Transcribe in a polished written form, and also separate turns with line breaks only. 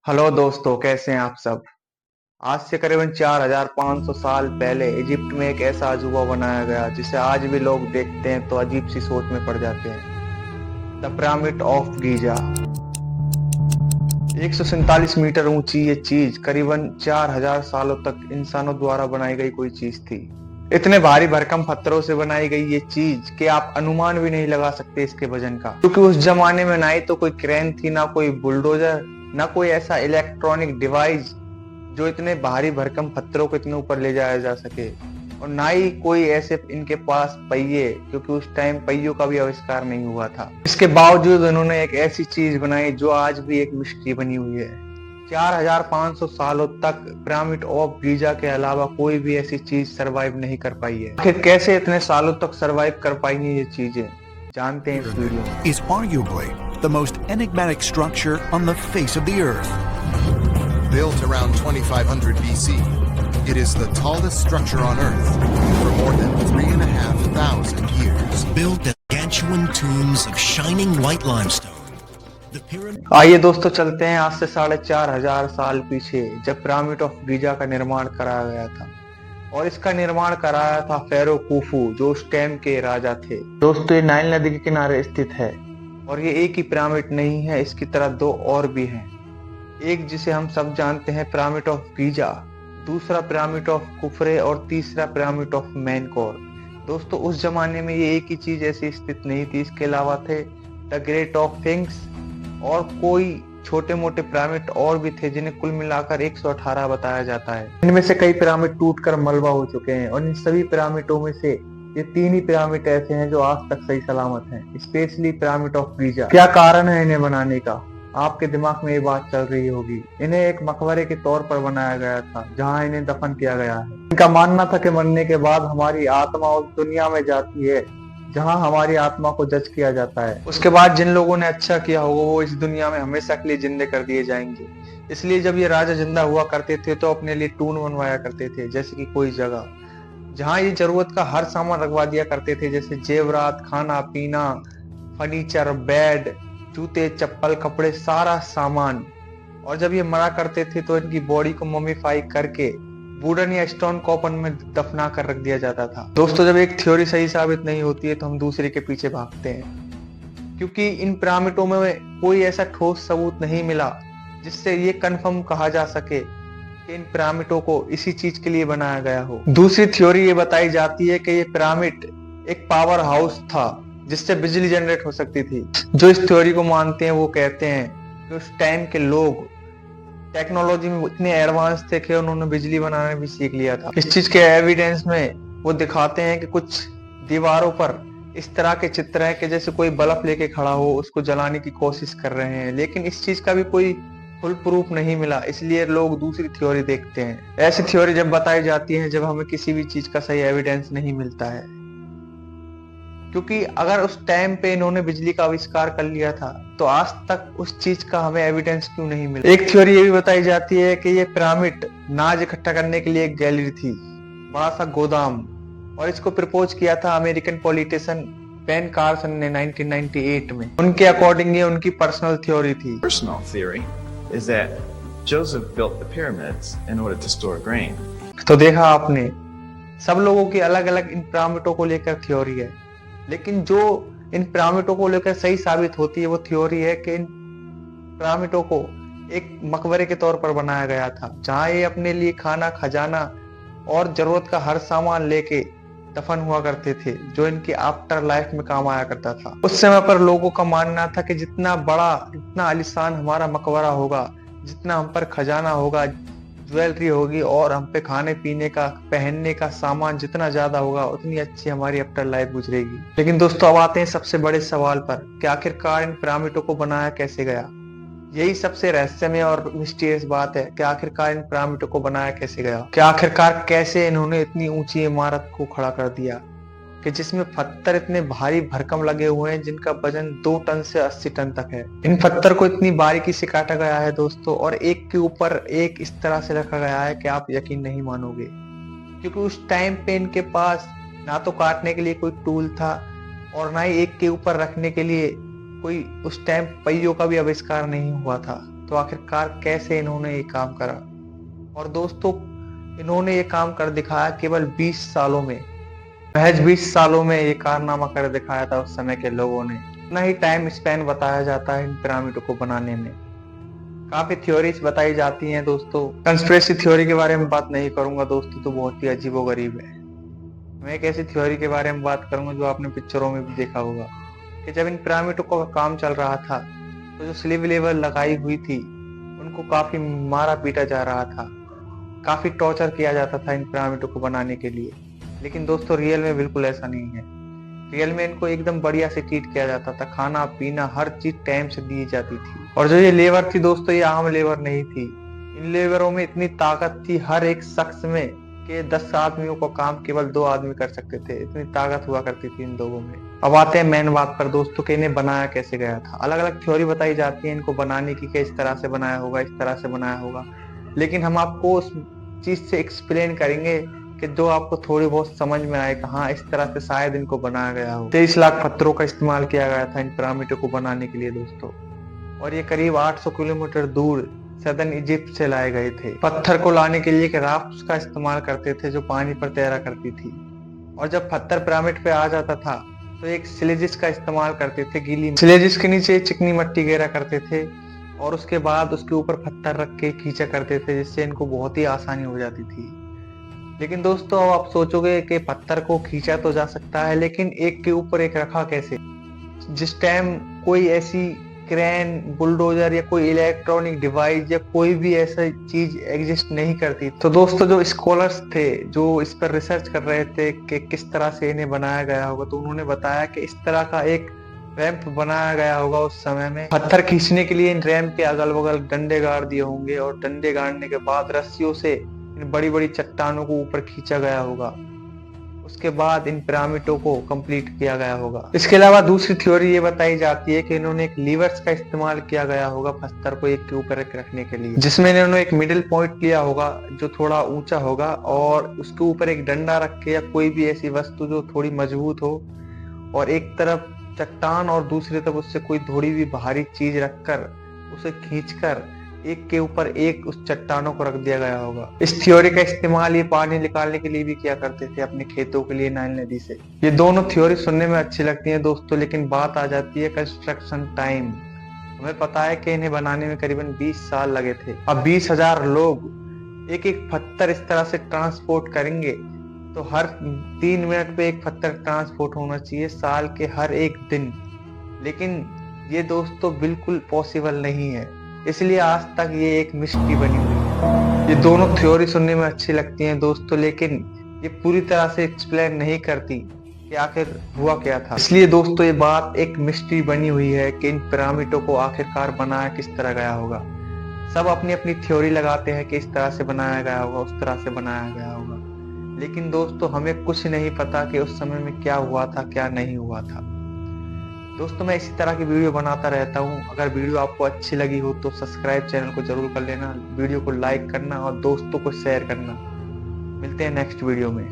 Hello दोस्तों, कैसे हैं आप सब। आज से करीबन 4500 साल पहले इजिप्ट में एक ऐसा अजूबा बनाया गया जिसे आज भी लोग देखते हैं तो अजीब सी सोच में पड़ जाते हैं। The pyramid of Giza. 147 metre ऊंची ये चीज करीबन 4000 सालों तक इंसानों द्वारा बनाई गई कोई चीज थी। इतने भारी भरकम पत्थरों से बनाई गई ये चीज कि आप अनुमान भी नहीं लगा सकते इसके वजन का, क्योंकि उस जमाने में ना ही तो कोई क्रेन थी, ना कोई बुलडोजर, ना कोई ऐसा इलेक्ट्रॉनिक डिवाइस जो इतने भारी भरकम पत्थरों को इतने ऊपर ले जाया जा सके, और ना ही कोई ऐसे इनके पास पहिए, क्योंकि उस टाइम पहियों का भी आविष्कार नहीं हुआ था। इसके बावजूद उन्होंने एक ऐसी चीज बनाई जो आज भी एक मिस्ट्री बनी हुई है। 4500 सालों तक पिरामिड ऑफ गीजा के अलावा कोई भी ऐसी चीज सरवाइव नहीं कर पाई है। आखिर कैसे इतने सालों तक सरवाइव कर पाई हैं ये चीजें, जानते हैं इस वीडियो में।
Is arguably the most enigmatic structure on the face of the earth.
Built around 2500 BC, it is the tallest structure on Earth for more than 3,500 years.
Built in gargantuan tombs of shining white limestone. The pyramid
आइए दोस्तों, चलते हैं आज से 4500 साल पीछे, जब pyramid of Giza का निर्माण कराया गया था। और इसका निर्माण कराया था फेरो खूफू, जो उस टाइम के राजा थे। दोस्तों, ये नाइल नदी के किनारे स्थित है, और ये एक ही पिरामिड नहीं है, इसकी तरह दो और भी हैं। एक जिसे हम सब जानते हैं पिरामिड ऑफ गीजा, दूसरा पिरामिड ऑफ कुफरे, और तीसरा पिरामिड ऑफ मेनकोर। दोस्तों, उस जमाने में ये एक ही चीज ऐसी स्थित नहीं थी, इसके अलावा थे द ग्रेट ऑफ स्फिंक्स और कोई छोटे मोटे पिरामिड और भी थे, जिन्हें कुल मिलाकर 118 बताया जाता है। इनमें से कई पिरामिड टूटकर मलबा हो चुके हैं, और इन सभी पिरामिडों में से ये तीन ही पिरामिड ऐसे हैं जो आज तक सही सलामत हैं, स्पेशली पिरामिड ऑफ गीजा। क्या कारण है इन्हें बनाने का? आपके दिमाग में ये बात चल रही होगी। इन्हें एक मकबरे के तौर पर बनाया गया था, जहां इन्हें दफन किया गया है। इनका मानना था कि मरने के बाद हमारी आत्मा उस दुनिया में जाती है जहां हमारी आत्मा को जज किया जाता है। उसके बाद जिन लोगों ने अच्छा किया होगा वो इस दुनिया में हमेशा के लिए जिंदे कर दिए जाएंगे। इसलिए जब ये राजा जिंदा हुआ करते थे तो अपने लिए टून बनवाया करते थे, जैसे कि कोई जगह जहां ये जरूरत का हर सामान रखवा दिया करते थे, जैसे जेवरात, खाना पीना, फर्नीचर, बेड, जूते, चप्पल, कपड़े, सारा सामान। और जब ये मरा करते थे तो इनकी बॉडी को मम्मीफाई करके वुडन या स्टोन कॉपर में दफना कर रख दिया जाता था। दोस्तों, जब एक थ्योरी सही साबित नहीं होती है तो हम दूसरे के पीछे भागते हैं, क्योंकि इन पिरामिडों में कोई ऐसा ठोस सबूत नहीं मिला जिससे ये कंफर्म कहा जा सके कि इन पिरामिडों को इसी चीज के लिए बनाया गया हो। दूसरी थ्योरी ये बताई जाती है कि ये पिरामिड एक पावर हाउस था जिससे बिजली जनरेट हो सकती थी। जो इस थ्योरी को मानते हैं वो कहते हैं कि उस टाइम के लोग टेक्नोलॉजी में इतने एडवांस थे कि उन्होंने बिजली बनाना भी सीख लिया था। इस चीज के एविडेंस में वो दिखाते हैं कि कुछ दीवारों पर इस तरह के चित्र हैं कि जैसे कोई बल्ब लेके खड़ा हो, उसको जलाने की कोशिश कर रहे हैं, लेकिन इस चीज का भी कोई फुल प्रूफ नहीं मिला, इसलिए लोग दूसरी थ्योरी देखते हैं। ऐसी थ्योरी जब बताई जाती है जब हमें किसी भी चीज का सही एविडेंस नहीं मिलता है, क्योंकि अगर उस टाइम पे इन्होंने बिजली का आविष्कार कर लिया था तो आज तक उस चीज का हमें एविडेंस क्यों नहीं मिला। एक थ्योरी ये भी बताई जाती है कि ये पिरामिड नाज इकट्ठा करने के लिए एक गैलरी थी, बड़ा सा गोदाम, और इसको प्रपोज किया था अमेरिकन पॉलिटिशियन बेन कार्सन ने 1998 में। उनके अकॉर्डिंग ये उनकी पर्सनल थ्योरी थी।
Personal theory is that Joseph built the pyramids in order to store grain.
तो देखा आपने, सब लोगों की अलग अलग इन पिरामिडों को लेकर थ्योरी है, लेकिन जो इन पिरामिडों को लेकर सही साबित होती है वो थ्योरी है कि इन पिरामिडों को एक मकबरे के तौर पर बनाया गया था, जहां ये अपने लिए खाना, खजाना और जरूरत का हर सामान लेके दफन हुआ करते थे, जो इनके आफ्टर लाइफ में काम आया करता था। उस समय पर लोगों का मानना था कि जितना बड़ा, जितना आलीशान हमारा मकबरा होगा, जितना हम पर खजाना होगा, ज्वेलरी होगी, और हम पे खाने पीने का, पहनने का सामान जितना ज्यादा होगा, उतनी अच्छी हमारी आफ्टर लाइफ गुजरेगी। लेकिन दोस्तों, अब आते हैं सबसे बड़े सवाल पर कि आखिरकार इन पिरामिडों को बनाया कैसे गया। यही सबसे रहस्यमय और मिस्टीरियस बात है कि आखिरकार इन पिरामिडों को बनाया कैसे गया, कि आखिरकार कैसे इन्होंने इतनी ऊंची इमारत को खड़ा कर दिया कि जिसमें पत्थर इतने भारी भरकम लगे हुए हैं जिनका वजन 2 टन से 80 टन तक है। इन पत्थर को इतनी बारीकी से काटा गया है दोस्तों, और एक के ऊपर एक इस तरह से रखा गया है कि आप यकीन नहीं मानोगे, क्योंकि उस टाइम पे इनके पास ना तो काटने के लिए कोई टूल था और ना ही एक के ऊपर रखने के लिए कोई उस टाइम पहियों का भी आविष्कार नहीं हुआ था। तो आखिरकार कैसे इन्होंने ये काम करा। और दोस्तों, इन्होंने ये काम कर दिखाया केवल 20 सालों में, महज 20 सालों में ये कारनामा कर दिखाया था उस समय के लोगों ने। इतना ही टाइम स्पैन बताया जाता है इन पिरामिडों को बनाने में। काफी थ्योरीज बताई जाती हैं दोस्तों। कंस्पिरेसी थ्योरी के बारे में बात नहीं करूंगा दोस्तों, तो बहुत ही अजीबोगरीब है। मैं एक ऐसी थ्योरी के बारे में बात करूंगा जो आपने पिक्चरों में भी देखा होगा, कि जब इन पिरामिडों का काम चल रहा था तो जो स्लीव लेबर लगाई हुई थी उनको काफी मारा पीटा जा रहा था, काफी टॉर्चर किया जाता था इन पिरामिडों को बनाने के लिए। लेकिन दोस्तों, रियल में बिल्कुल ऐसा नहीं है। रियल में इनको एकदम बढ़िया से ट्रीट किया जाता था, खाना पीना हर चीज टाइम से दी जाती थी। और जो ये लेबर थी दोस्तों, ये आम लेबर नहीं थी। इन लेबरों में इतनी ताकत थी हर एक शख्स में कि 10 आदमियों का काम केवल 2 आदमी कर सकते थे, इतनी ताकत हुआ करती थी इन लोगों में। अब आते हैं मेन बात पर दोस्तों, कि इन्हें बनाया कैसे गया था। अलग अलग थ्योरी बताई जाती है इनको बनाने की, कि इस तरह से बनाया होगा, इस तरह से बनाया होगा। लेकिन हम आपको उस चीज से एक्सप्लेन करेंगे कि जो आपको थोड़ी बहुत समझ में आए कि हाँ, इस तरह से शायद इनको बनाया गया हो। 23 लाख पत्थरों का इस्तेमाल किया गया था इन पिरामिडों को बनाने के लिए दोस्तों, और ये करीब 800 किलोमीटर दूर सदर्न इजिप्ट से लाए गए थे। पत्थर को लाने के लिए राफ्ट का इस्तेमाल करते थे जो पानी पर तैरा करती थी। और जब पत्थर पिरामिड पे आ जाता था तो एक स्लेजिस का इस्तेमाल करते थे, गीली स्लेजिस के नीचे चिकनी मिट्टी गिरा करते थे, और उसके बाद उसके ऊपर पत्थर रख के खींचा करते थे, जिससे इनको बहुत ही आसानी हो जाती थी। लेकिन दोस्तों, अब आप सोचोगे कि पत्थर को खींचा तो जा सकता है, लेकिन एक के ऊपर एक रखा कैसे? जिस टाइम कोई ऐसी क्रेन, बुलडोजर या कोई इलेक्ट्रॉनिक डिवाइस या कोई भी ऐसा चीज एग्जिस्ट नहीं करती। तो दोस्तों, जो स्कॉलर्स थे जो इस पर रिसर्च कर रहे थे कि किस तरह से इन्हें बनाया गया होगा, तो उन्होंने बताया कि इस तरह का एक रैंप बनाया गया होगा उस समय में। पत्थर खींचने के लिए इन रैंप के अगल बगल डंडे गाड़ दिए होंगे, और डंडे गाड़ने के बाद रस्सियों से इन बड़ी बड़ी चट्टानों को ऊपर खींचा गया होगा। उसके बाद इन पिरामिडों को कंप्लीट किया गया होगा। इसके अलावा दूसरी थ्योरी ये बताई जाती है कि इन्होंने एक लीवर्स का इस्तेमाल किया गया होगा पत्थर को एक के ऊपर एक रखने के लिए, जिसमें इन्होंने एक मिडिल पॉइंट लिया होगा जो थोड़ा ऊंचा होगा, और उसके ऊपर एक डंडा रख के या कोई भी ऐसी वस्तु जो थोड़ी मजबूत हो, और एक तरफ चट्टान और दूसरी तरफ उससे कोई थोड़ी भी भारी चीज रखकर उसे खींचकर एक के ऊपर एक उस चट्टानों को रख दिया गया होगा। इस थ्योरी का इस्तेमाल ये पानी निकालने के लिए भी किया करते थे अपने खेतों के लिए नाइल नदी से। ये दोनों थ्योरी सुनने में अच्छी लगती हैं दोस्तों, लेकिन बात आ जाती है कंस्ट्रक्शन टाइम। हमें पता है कि इन्हें बनाने में करीबन 20 साल लगे थे। अब 20,000 लोग एक एक पत्थर इस तरह से ट्रांसपोर्ट करेंगे, तो हर 3 मिनट पे एक पत्थर ट्रांसपोर्ट होना चाहिए, साल के हर एक दिन। लेकिन ये दोस्तों बिल्कुल पॉसिबल नहीं है, इसलिए आज तक ये एक मिस्ट्री बनी हुई है। ये दोनों थ्योरी सुनने में अच्छी लगती हैं दोस्तों, लेकिन ये पूरी तरह से एक्सप्लेन नहीं करती कि आखिर हुआ क्या था। इसलिए दोस्तों, ये बात एक मिस्ट्री बनी हुई है कि इन पिरामिडों को आखिरकार बनाया किस तरह गया होगा। सब अपनी अपनी थ्योरी लगाते हैं कि इस तरह से बनाया गया होगा, उस तरह से बनाया गया होगा, लेकिन दोस्तों हमें कुछ नहीं पता कि उस समय में क्या हुआ था, क्या नहीं हुआ था। दोस्तों, मैं इसी तरह की वीडियो बनाता रहता हूँ। अगर वीडियो आपको अच्छी लगी हो तो सब्सक्राइब चैनल को जरूर कर लेना, वीडियो को लाइक करना और दोस्तों को शेयर करना। मिलते हैं नेक्स्ट वीडियो में।